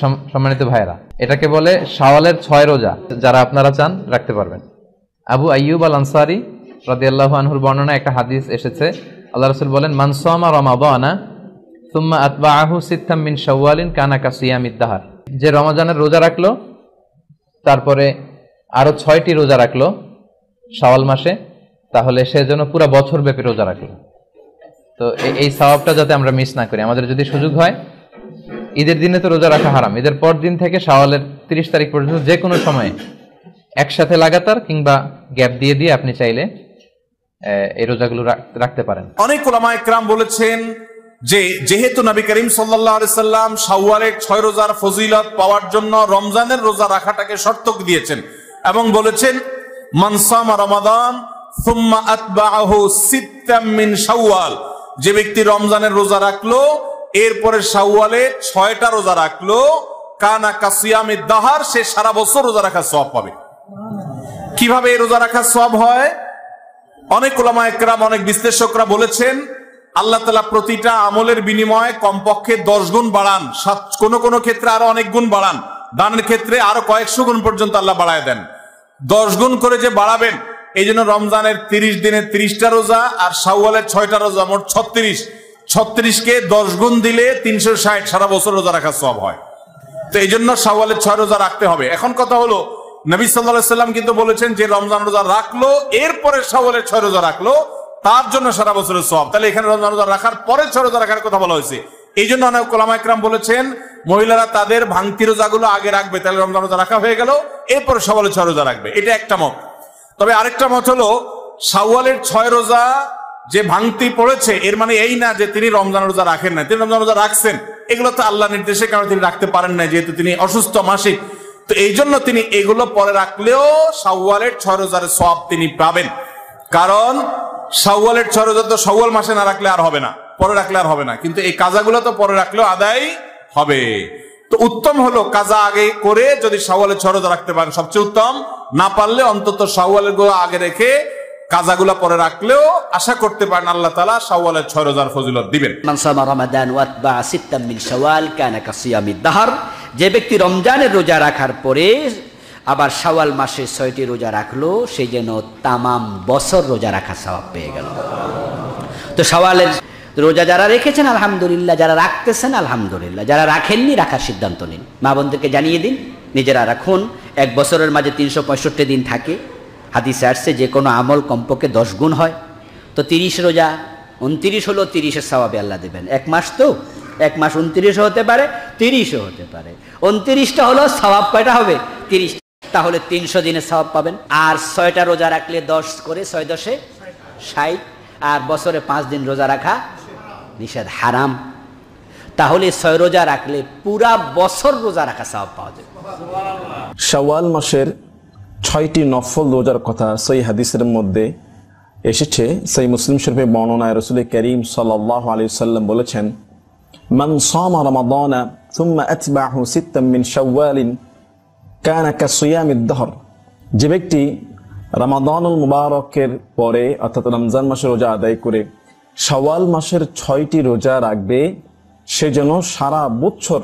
সম্মানিত ভাইরা, এটাকে বলে শাওয়ালের 6 রোজা। যারা আপনারা চান রাখতে পারবেন। আবু আইয়ুব আল আনসারী রাদিয়াল্লাহু আনহুর বর্ণনা একটা হাদিস এসেছে। আল্লাহ রাসূল বলেন, মান সামা রমাদানা সুম্মা আতবাআহু সিত্তাম মিন শাওয়ালিন কানা কাসিয়ামিদ দাহর। যে রমজানের রোজা রাখলো, তারপরে আরো 6টি রোজা রাখলো শাওয়াল মাসে, তাহলে সে যেন পুরো বছর ব্যাপী রোজা রাখলো। তো এই সওয়াবটা যাতে আমরা মিস না করি, আমাদের যদি সুযোগ হয়, ঈদের দিনে তো রোজা রাখা হারাম, ঈদের পর দিন থেকে শাওয়ালের 30 তারিখ পর্যন্ত যে কোনো সময়ে একসাথে লাগাতার কিংবা গ্যাপ দিয়ে দিয়ে আপনি চাইলে এই রোজাগুলো রাখতে পারেন। অনেক উলামায়ে কেরাম বলেছেন যে যেহেতু নবী করিম সাল্লাল্লাহু আলাইহি সাল্লাম শাওয়ালের 6 রোজার ফজিলত পাওয়ার জন্য রমজানের রোজা রাখাটাকে শর্ত দিয়েছেন এবং বলেছেন, মান সামা রমাদান সুম্মা আতবাআহু সিত্তাম মিন শাওয়াল, যে ব্যক্তি রমজানের রোজা রাখলো এরপরে শাওয়ালে 6টা রোজা রাখলো, কানা কাসিয়ামিদ দাহর, সে সারা বছর রোজা রাখার সওয়াব পাবে। কিভাবে এই রোজা রাখার সওয়াব হয়? অনেক উলামায়ে কেরাম, অনেক বিশ্লেষকরা বলেছেন, আল্লাহ তাআলা প্রতিটা আমলের বিনিময়ে কমপক্ষে 10 গুণ বাড়ান, কোন ক্ষেত্রে আরো অনেক গুণ বাড়ান, দানের ক্ষেত্রে আরো কয়েকশো গুণ পর্যন্ত আল্লাহ বাড়ায় দেন। 10 গুণ করে যে বাড়াবেন, এই জন্য রমজানের 30 দিনে 30টা রোজা আর শাওয়ালের 6টা রোজা, মোট 36কে 10 গুণ দিলে 360, সারা বছর রোজা রাখার সওয়াব হয়। তো এই জন্য শাওয়ালের 6 রোজা রাখতে হবে। এখন কথা হলো, নবী সাল্লাল্লাহু আলাইহি সাল্লাম কিন্তু বলেছেন যে রমজান রোজা রাখলো এরপরে শাওয়ালের 6 রোজা রাখলো, তার জন্য সারা বছরের সওয়াব। তাহলে এখানে রমজান রোজা রাখার পরে 6 রোজা রাখার কথা বলা হয়েছে। এই জন্য অনেক উলামায়ে কেরাম বলেছেন মহিলারা তাদের ভাঙতি রোজাগুলো আগে রাখবে, তাহলে রমজান রোজা রাখা হয়ে গেল, এরপরে শাওয়ালের 6 রোজা রাখবে। এটা একটা মত। তবে আরেকটা মত হলো, শাওয়ালের 6 রোজা যে ভাঙতি পড়েছে এর মানে এই না যে তিনি রমজান রোজা রাখেন না, তিনি রমজান রোজা রাখছেন। এগুলো তো আল্লাহ নির্দেশে, কারণ তিনি রাখতে পারেন না, যেহেতু তিনি অসুস্থ মাসিক। তো এই জন্য তিনি এগুলো পরে রাখলেও শাওয়ালের 6 রোজার সওয়াব তিনি পাবেন। কারণ শাওয়ালের 6 রোজা তো শাওয়াল মাসে না রাখলে আর হবে না, পরে রাখলে আর হবে না, কিন্তু এই কাজাগুলো তো পরে রাখলেও আদায় হবে। তো উত্তম হলো কাজা আগে করে যদি শাওয়ালের 6 রোজা রাখতে পারেন সবচেয়ে উত্তম, না পারলে অন্তত শাওয়ালের গুলো আগে রেখে কাজাগুলা পরে রাখলেও আশা করতে পারেন আল্লাহ তাআলা শাওয়ালের 6 রোজার ফজিলত দিবেন। মান সামা রমাদান ওয়া আতবাআ সিত্তাম মিন শাওয়াল কানা কাসিয়ামিদ দাহর, যে ব্যক্তি রমজানের রোজা রাখার পরে আবার শাওয়াল মাসে 6টি রোজা রাখলো, সে যেন তামাম বছর রোজা রাখা সওয়াব পেয়ে গেল। তো শাওয়ালের রোজা যারা রেখেছেন আলহামদুলিল্লাহ, যারা রাখতেছেন আলহামদুলিল্লাহ, যারা রাখেননি রাখার সিদ্ধান্ত নিন, মা বোনদেরকে জানিয়ে দিন নিজেরা রাখুন। 1 বছরের মাঝে 365 দিন থাকে। হাদিসে আসছে যে কোনো আমল কমপক্ষে 10 গুণ হয়। তো 30 রোজা 29 হলো, 30-এর সওয়াবে আল্লাহ দেবেন। 1 মাস তো 1 মাস 29 হতে পারে, 30ও হতে পারে। 29টা হলো সওয়াব কয়টা হবে? 30। তাহলে 300 দিনের সওয়াব পাবেন। আর 6টা রোজা রাখলে 10 করে 6 10 60, আর বছরে 5 দিন রোজা রাখা নিষেধ, হারাম। তাহলে 6 রোজা রাখলে পুরা বছর রোজা রাখা সওয়াব পাওয়া যাবে। শাওয়াল মাসের 6টি নফল রোজার কথা সহিহ হাদিসের মধ্যে এসেছে। সহিহ মুসলিম শরীফে বর্ণনায় রাসূল করিম সাল্লাল্লাহু আলাইহি ওয়াসাল্লাম বলেছেন, মান সামা রমাদানা সুম্মা আতবাআহু সিত্তাম মিন শাওয়ালিন কানা কাসিয়ামিদ দাহর, যে ব্যক্তি রমাদানুল মুবারকের পরে অর্থাৎ রমজান মাসের রোজা আদায় করে শাওয়াল মাসের 6টি রোজা রাখবে, সে যেন সারা বছর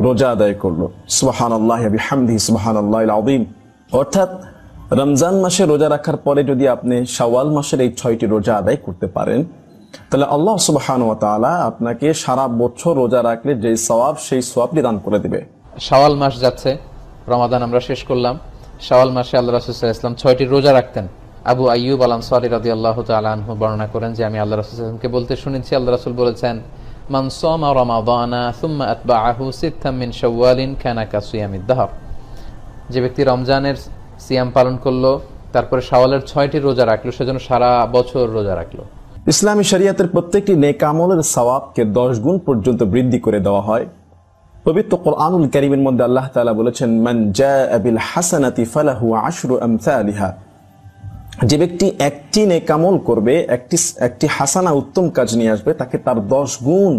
রোজা আদায় করলো। সুবহানাল্লাহি ওয়া বিহামদিহি সুবহানাল্লাহিল আযীম। অর্থাৎ রমজান মাসে রোজা রাখার পরে যদি আপনি শাওয়াল মাসের এই 6টি রোজা আদায় করতে পারেন, তাহলে আল্লাহ সুবহানাহু ওয়া তাআলা আপনাকে সারা বছর রোজা রাখলে যে সওয়াব, সেই সওয়াবটি দান করে দিবে। শাওয়াল মাস যাচ্ছে, রমাদান আমরা শেষ করলাম। শাওয়াল মাসে আল্লাহ রাসূল সাল্লাল্লাহু আলাইহি ওয়াসাল্লাম 6টি রোজা রাখতেন। আবু আইয়ুব আল আনসারী রাদিয়াল্লাহু তাআলা আনহু বর্ণনা করেন যে আমি আল্লাহ রাসূল সাল্লাল্লাহু আলাইহি ওয়াসাল্লামকে বলতে শুনেছি, আল্লাহ রাসূল বলেছেন, মান সামা রমাদানা সুম্মা আতবাআহু সিত্তাম মিন শাওয়ালিন কানা কাসিয়ামিদ দাহর, যে ব্যক্তি রমজানের সিয়াম পালন করলো তারপরে শাওয়ালের 6টি রোজা রাখলো, সেজন্য সারা বছর রোজা রাখলো। ইসলামী শরীয়তের প্রত্যেকটি নেক আমলের সওয়াবকে 10 গুণ পর্যন্ত বৃদ্ধি করে দেওয়া হয়। পবিত্র কোরআনুল কারীমের মধ্যে আল্লাহ তাআলা বলেছেন, মান জাআ বিল হাসানাতি ফালাহু আশরু আমসালিহা, যে ব্যক্তি একটি নেক আমল করবে, একটি হাসানা উত্তম কাজ নিয়ে আসবে, তাকে তার 10 গুণ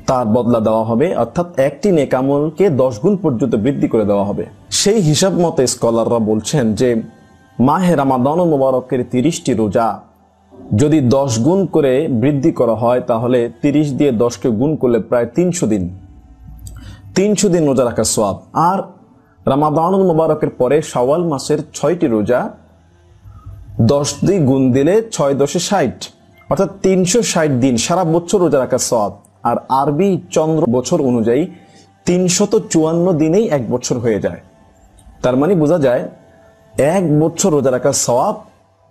তার বদলা দেওয়া হবে। অর্থাৎ একটি নেক আমলকে 10 গুণ পর্যন্ত বৃদ্ধি করে দেওয়া হবে। সেই হিসাব মতে স্কলাররা বলছেন যে মাহে রমাদানুল মুবারকের 30টি রোজা যদি 10 গুণ করে বৃদ্ধি করা হয়, তাহলে 30 দিয়ে 10কে গুণ করলে প্রায় 300 দিন। 300 দিন রোজা রাখার সওয়াব। আর রমাদানুল মুবারকের পরে শাওয়াল মাসের 6টি রোজা 10 দিয়ে গুণ দিলে 6 10 60, অর্থাৎ 360 দিন সারা বছর রোজা রাখার সওয়াব। আর আরবি চন্দ্র বছর অনুযায়ী 354 দিনেই 1 বছর হয়ে যায়। তার মানে বোঝা যায় 1 বছর রোজা রাখার সওয়াব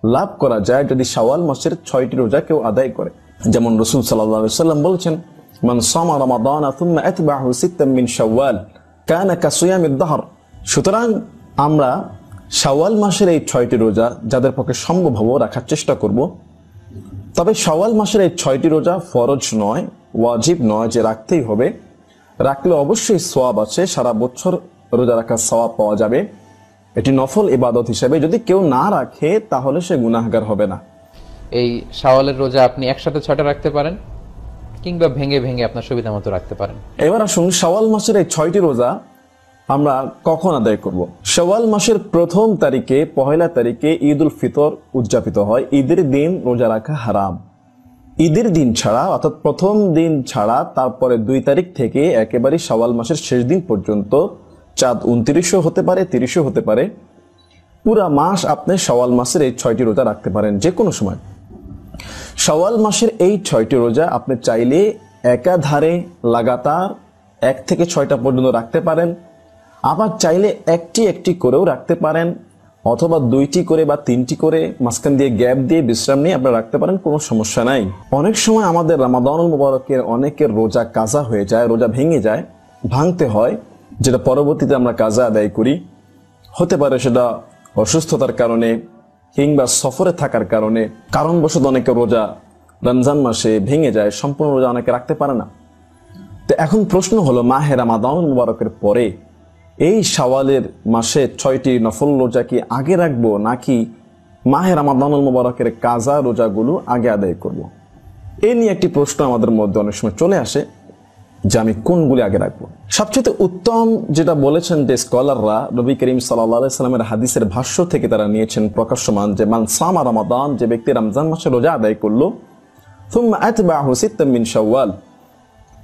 লাভ করা যায় যদি শাওয়াল মাসের 6টি রোজা কেউ আদায় করে। যেমন রাসূল সাল্লাল্লাহু আলাইহি ওয়াসাল্লাম বলেছেন, মান সামা রমাদানা থুম্মা আতবাহু সিত্তান মিন শাওয়াল কানা কাসিয়ামিদ দাহর। সুতরাং আমরা শাওয়াল মাসের এই 6টি রোজা যাদের পক্ষে সম্ভব হবে রাখার চেষ্টা করব। তবে শাওয়াল মাসের এই 6টি রোজা ফরজ নয়, ওয়াজিব নয় যে রাখতেই হবে। রাখলে অবশ্যই সওয়াব আছে, সারা বছর রোজা রাখার সওয়াব পাওয়া যাবে। এটি নফল ইবাদত হিসেবে যদি কেউ না রাখে তাহলে সে গুনাহগার হবে না। এই শাওয়ালের রোজা আপনি একসাথে 6টা রাখতে পারেন কিংবা ভেঙে ভেঙে আপনার সুবিধা মতো রাখতে পারেন। এবার আসুন শাওয়াল মাসের এই 6টি রোজা আমরা কখন আদায় করব। শাওয়াল মাসের প্রথম তারিখে, পহেলা তারিখে ঈদ উল ফিতর উদযাপিত হয়। ঈদের দিন রোজা রাখা হারাম। ঈদের দিন ছাড়া, অর্থাৎ প্রথম দিন ছাড়া তারপরে 2 তারিখ থেকে একেবারে শাওয়াল মাসের শেষ দিন পর্যন্ত, চাঁদ 29 হতে পারে, 30 হতে পারে, পুরা মাস আপনি শাওয়াল মাসের এই 6টি রোজা রাখতে পারেন যে কোনো সময়। শাওয়াল মাসের এই 6টি রোজা আপনি চাইলে একাধারে লাগাতার 1 থেকে 6টা পর্যন্ত রাখতে পারেন, আবার চাইলে একটি একটি করেও রাখতে পারেন, অথবা 2টি করে বা 3টি করে মাঝখান দিয়ে গ্যাপ দিয়ে বিশ্রাম নিয়ে আপনি রাখতে পারেন, কোনো সমস্যা নাই। অনেক সময় আমাদের রমাদানুল মুবারকের অনেকের রোজা কাজা হয়ে যায়, রোজা ভেঙে যায়, ভাঙতে হয়, যেটা পরবর্তীতে আমরা কাজা আদায় করি। হতে পারে সেটা অসুস্থতার কারণে কিংবা সফরে থাকার কারণে, কারণবশত অনেকে রোজা রমজান মাসে ভেঙে যায়, সম্পূর্ণ রোজা অনেকে রাখতে পারে না। তো এখন প্রশ্ন হলো, মাহে রমাদানুল মুবারকের পরে এই শাওয়ালের মাসে 6টি নফল রোজা কি আগে রাখবো নাকি মাহে রমাদানুল মুবারকের কাজা রোজাগুলো আগে আদায় করব। এই নিয়ে একটি প্রশ্ন আমাদের মধ্যে অনেক সময় চলে আসে যে আমি কোনগুলি আগে রাখবো। সবচেয়ে উত্তম যেটা বলেছেন যে স্কলাররা, নবী করিম সাল্লাল্লাহু আলাইহি সাল্লামের হাদিসের ভাষ্য থেকে তারা নিয়েছেন প্রকাশ্যমান, যে মান সামা রমাদান, যে ব্যক্তি রমজান মাসে রোজা আদায় করলো, থুম্মা আতবাহু সিত্তান মিন শাওয়াল,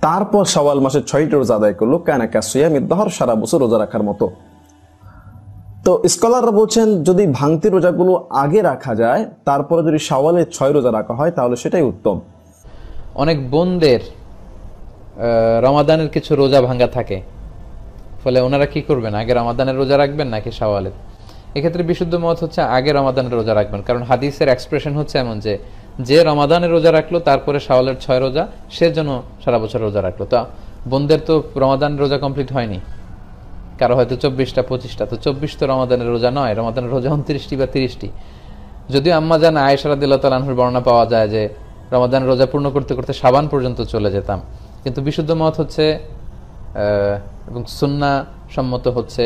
তারপর শাওয়াল মাসের 6টি রোজা আদায় করলো, কানা কাসিয়ামিদ দাহর, সারা বছর রোজা রাখার মতো। তো স্কলাররা বলছেন যদি ভাঙতি রোজাগুলো আগে রাখা যায়, তারপরে যদি শাওয়ালের 6 রোজা রাখা হয় তাহলে সেটাই উত্তম। অনেক বোনদের রমাদানের কিছু রোজা ভাঙ্গা থাকে, ফলে ওনারা কি করবেন, আগে রমাদানের রোজা রাখবেন নাকি শাওয়ালের? এক্ষেত্রে বিশুদ্ধ মত হচ্ছে আগে রমাদানের রোজা রাখবেন, কারণ হাদিসের এক্সপ্রেশন হচ্ছে এমন যে রমাদানের রোজা রাখলো তারপরে শাওয়ালের 6 রোজা, সে জন্য সারা বছর রোজা রাখলো। তো বোনদের তো রমাদানের রোজা কমপ্লিট হয়নি, কারো হয়তো 24টা 25টা, তো 24 তো রমাদানের রোজা নয়, রমাদানের রোজা 29টি বা 30টি। যদিও আম্মা জান আয়েশা রাদিয়াল্লাহু তাআলা আনহার বর্ণনা পাওয়া যায় যে রমাদানের রোজা পূর্ণ করতে করতে শাবান পর্যন্ত চলে যেতাম, কিন্তু বিশুদ্ধ মত হচ্ছে এবং সুন্নাহ সম্মত হচ্ছে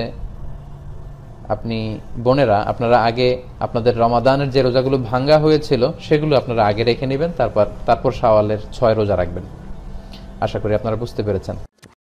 আপনি বোনেরা আপনারা আগে আপনাদের রমাদানের যে রোজাগুলো ভাঙ্গা হয়েছিল সেগুলো আপনারা আগে রেখে নেবেন, তারপর শাওয়ালের 6 রোজা রাখবেন। আশা করি আপনারা বুঝতে পেরেছেন।